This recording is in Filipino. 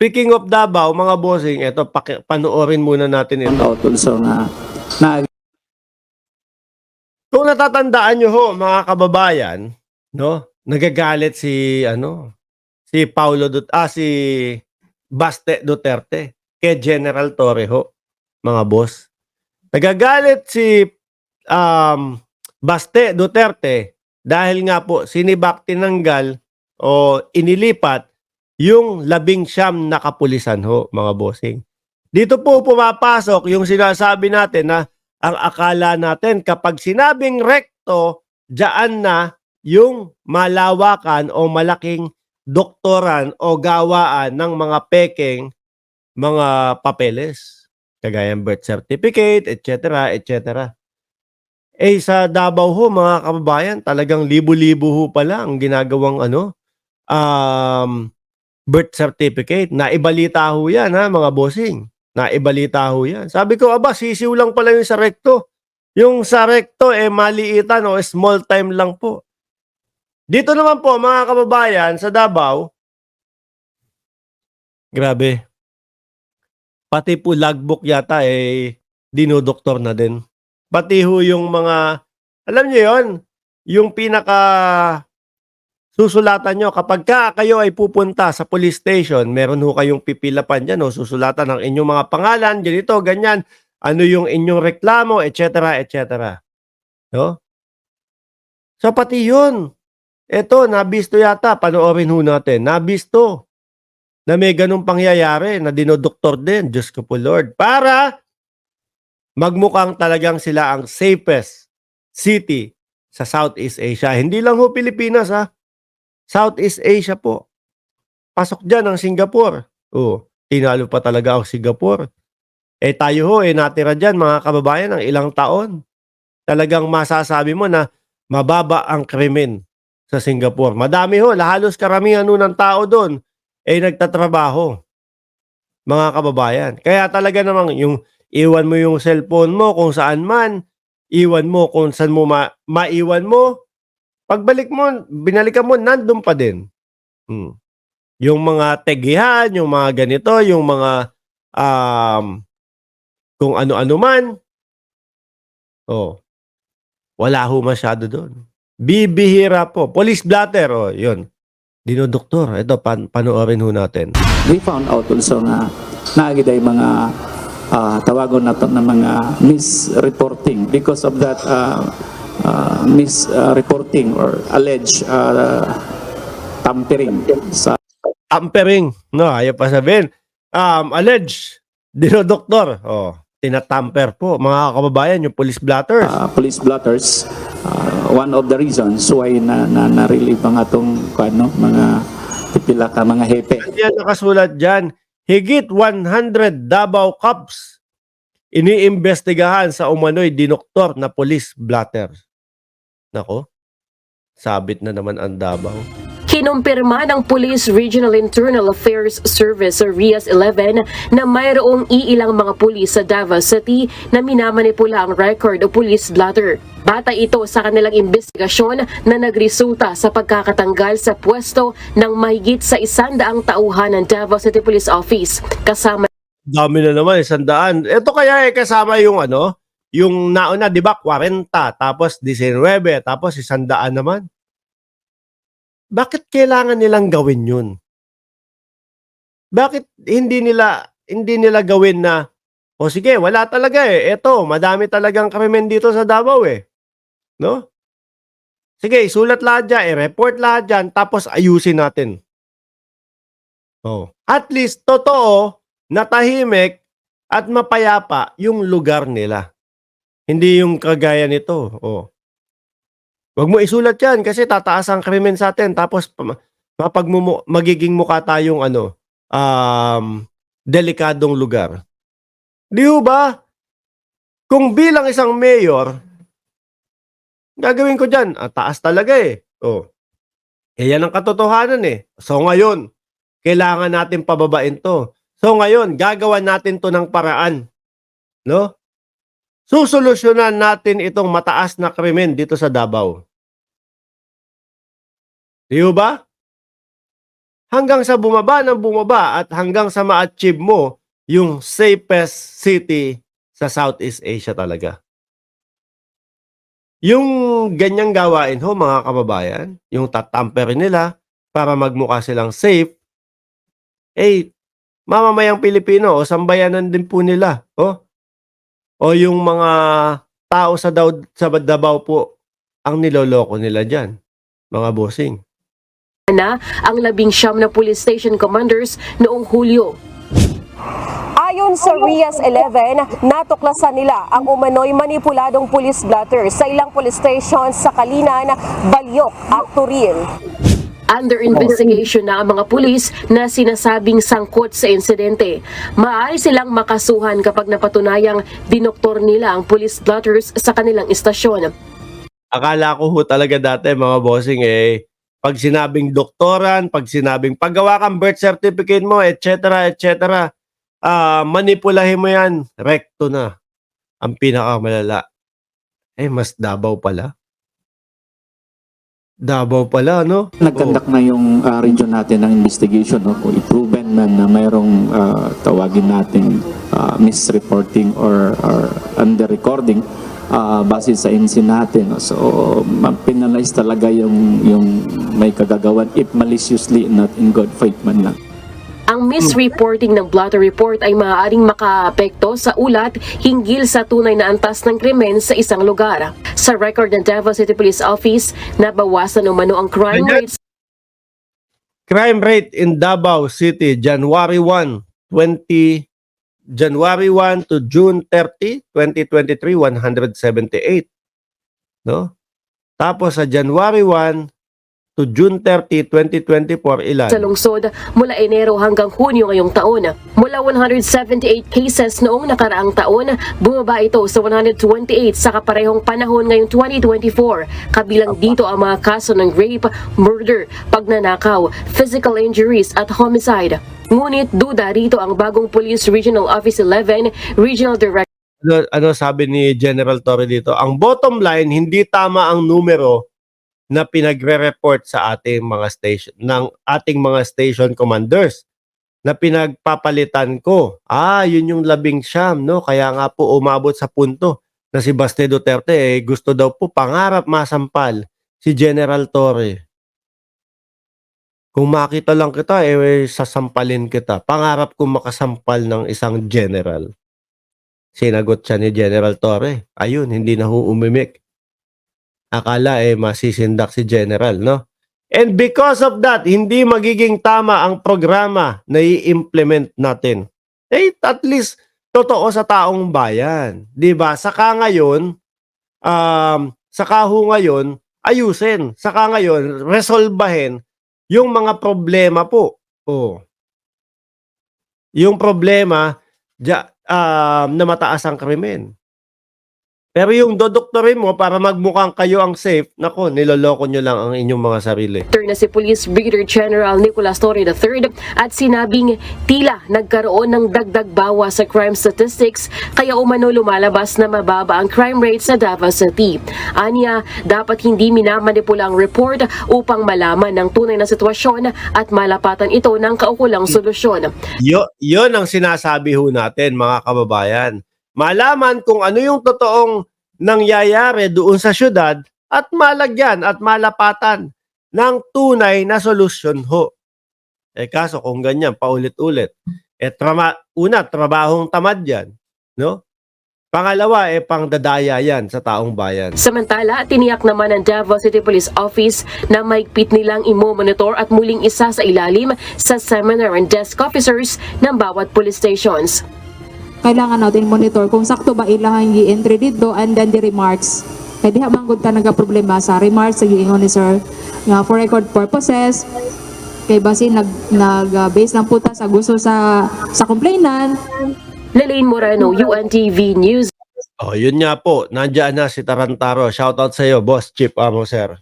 Speaking of Davao, mga bossing, eto panoorin muna natin ito. Out also na Kung natatandaan nyo ho, mga kababayan, no? Nagagalit si si si Baste Duterte kay General Torre ho, mga boss. Nagagalit si Baste Duterte dahil nga po sinibak, tinanggal o inilipat yung 19 na kapulisan ho, mga bossing. Dito po pumapasok yung sinasabi natin na ang akala natin kapag sinabing rekto, diyan na yung malawakan o malaking doktoran o gawaan ng mga pekeng mga papeles. Kagaya ng birth certificate, etc. etc. Eh sa Davao ho, mga kababayan, talagang libo-libo ho pala ang ginagawang birth certificate. Naibalita ho yan, ha, mga bossing. Naibalita ho yan. Sabi ko, aba, sisiw lang pala yung sa recto. Yung sa recto, maliitan o small time lang po. Dito naman po, mga kababayan, sa Davao, grabe. Pati po logbook yata, dinodoktor na din. Pati ho yung mga, alam niyo yon, yung pinaka susulatan nyo, kapag kayo ay pupunta sa police station, meron ho kayong pipilapan dyan, susulatan ng inyong mga pangalan, ganito, ganyan, ano yung inyong reklamo, etc. etc. No? So pati yun, eto, nabisto yata, panoorin ho natin, nabisto na may ganung pangyayari na dinodoktor din, Diyos ko po Lord, para magmukhang talagang sila ang safest city sa Southeast Asia. Hindi lang ho Pilipinas, ha? Southeast Asia po. Pasok dyan ang Singapore. Tinalo pa talaga ang Singapore. Tayo ho, natira dyan, mga kababayan, ng ilang taon. Talagang masasabi mo na mababa ang krimen sa Singapore. Madami ho, halos karamihan ho ng tao doon nagtatrabaho, mga kababayan. Kaya talaga namang yung iwan mo yung cellphone mo kung saan man, iwan mo kung saan mo maiwan mo, pagbalik mo, binalikan mo, nandun pa din. Yung mga tegihan, yung mga ganito, yung mga kung ano-ano man, wala ho masyado doon. Bibihira po. Police blotter, yun. Dinodoktor. Ito, panoorin ho natin. we found out also na naagiday mga tawagon nato na mga misreporting because of that misreporting or alleged tampering sa Tampering. No, ayaw pa sabihin. Alleged. Dinodoktor. Tinatamper po. Mga kababayan, yung police blotters. police blotters. One of the reasons why na-relieve ang atong mga pipila ka mga hepe. Yan nakasulat dyan. Higit 100 Davao cops iniimbestigahan sa umano'y dinoktor na police blotter. Nako, sabit na naman ang Davao. Kinumpirma ng Police Regional Internal Affairs Service o RIAS-11 na mayroong iilang mga pulis sa Davao City na minamanipula ang record o police blotter. Batay ito sa kanilang investigasyon na nagresulta sa pagkakatanggal sa pwesto ng mahigit sa 100 tauhan ng Davao City Police Office. Kasama Dami na naman, 100. Ito kaya kasama yung yung nauna, di ba, 40, tapos 19, tapos 100 naman. Bakit kailangan nilang gawin yun? Bakit hindi nila gawin na, sige, wala talaga Eto, madami talagang krimen dito sa Davao No? Sige, isulat lahat dyan, report lahat dyan, tapos ayusin natin. At least, totoo, natahimik at mapayapa yung lugar nila. Hindi yung kagaya nito. Wag mo isulat yan kasi tataas ang krimen sa atin. Tapos magiging mukha tayong delikadong lugar. Di ba? Kung bilang isang mayor, gagawin ko dyan, taas talaga yan ang katotohanan So ngayon, kailangan natin pababain to. So ngayon, gagawan natin to ng paraan. No? Susolusyonan natin itong mataas na krimen dito sa Davao. Di ba? hanggang sa bumaba ng bumaba at hanggang sa ma-achieve mo yung safest city sa Southeast Asia talaga. Yung ganyang gawain ho mga kababayan, yung tatamperin nila para magmukha silang safe, mamamayang Pilipino o sambayanan din po nila. O yung mga tao sa Davao po ang niloloko nila dyan, mga bossing. Na ang 19 na police station commanders noong Hulyo. Ayon sa RIAS 11, natuklasan nila ang umano'y manipuladong police blotter sa ilang police stations sa Kalinan, Balyok at Turil. Under investigation na ang mga pulis na sinasabing sangkot sa insidente. Maaari silang makasuhan kapag napatunayang dinoktor nila ang police blotters sa kanilang istasyon. Akala ko ho talaga dati mga bossing pag sinabing doktoran, pag sinabing paggawa kang birth certificate mo, etc. Manipulahin mo yan, rekto na. Ang pinakamalala. Mas Davao pala. Davao pala, no? Nagkandak na yung region natin ng investigation, no? Kung i-proven na mayroong tawagin natin misreporting or under-recording base sa insin natin. No? So, penalize talaga yung may kagagawan if maliciously, not in good faith man lang. Ang misreporting ng blotter report ay maaaring makaapekto sa ulat hinggil sa tunay na antas ng krimen sa isang lugar. Sa record ng Davao City Police Office, nabawasan umano ang crime rates Crime rate in Davao City, January 1 to June 30, 2023, 178. No? Tapos sa January 1 to June 30, 2024, ilan? sa lungsod mula Enero hanggang Hunyo ngayong taon. Mula 178 cases noong nakaraang taon, bumaba ito sa 128 sa kaparehong panahon ngayong 2024. Kabilang dito ang mga kaso ng rape, murder, pagnanakaw, physical injuries at homicide. Ngunit duda rito ang bagong Police Regional Office 11 Regional Director Ano sabi ni General Torre dito? Ang bottom line, hindi tama ang numero na pinagre-report sa ating mga station commanders na pinagpapalitan ko. Yun yung 19, no? Kaya nga po umabot sa punto na si Baste Duterte gusto daw po pangarap masampal si General Torre. Kung makita lang kita, sasampalin kita. Pangarap kong makasampal ng isang general. Sinagot siya ni General Torre. Ayun, hindi na umimik. Akala masisindak si General, no? And because of that, hindi magiging tama ang programa na i-implement natin. At least, totoo sa taong bayan. Diba? Saka ngayon, ayusin. Saka ngayon, resolbahin yung mga problema po. Yung problema na mataas ang krimen. Pero yung dodoktorin mo para magmukhang kayo ang safe, nako, niloloko nyo lang ang inyong mga sarili. na si Police Brigadier General Nicolas Torre III at sinabing tila nagkaroon ng dagdag bawas sa crime statistics kaya umano lumalabas na mababa ang crime rate sa Davao City. Anya, dapat hindi minamanipula ang report upang malaman ng tunay na sitwasyon at malapatan ito ng kaukulang solusyon. Yun ang sinasabi ho natin mga kababayan. Malaman kung ano yung totoong nangyayari doon sa syudad at malagyan at malapatan ng tunay na solusyon ho. Kaso kung ganyan, paulit-ulit. Trabahong tamad yan. No? Pangalawa, pangdadaya yan sa taong bayan. Samantala, tiniyak naman ng Davao City Police Office na mahigpit nilang imo-monitor at muling isa sa ilalim sa seminar and desk officers ng bawat police stations. Kailangan natin monitor kung sakto ba ilang i-entry dito and then the remarks. Kaya di hamang ta nagka-problema sa remarks sa giingon ni sir nga for record purposes kay basin nag-base lang puta sa gusto sa complainant. Lelaine Moreno, UNTV News. Yun nga po, nandiyan na si Tarantaro. Shoutout sa iyo, Boss Chief Amo, sir.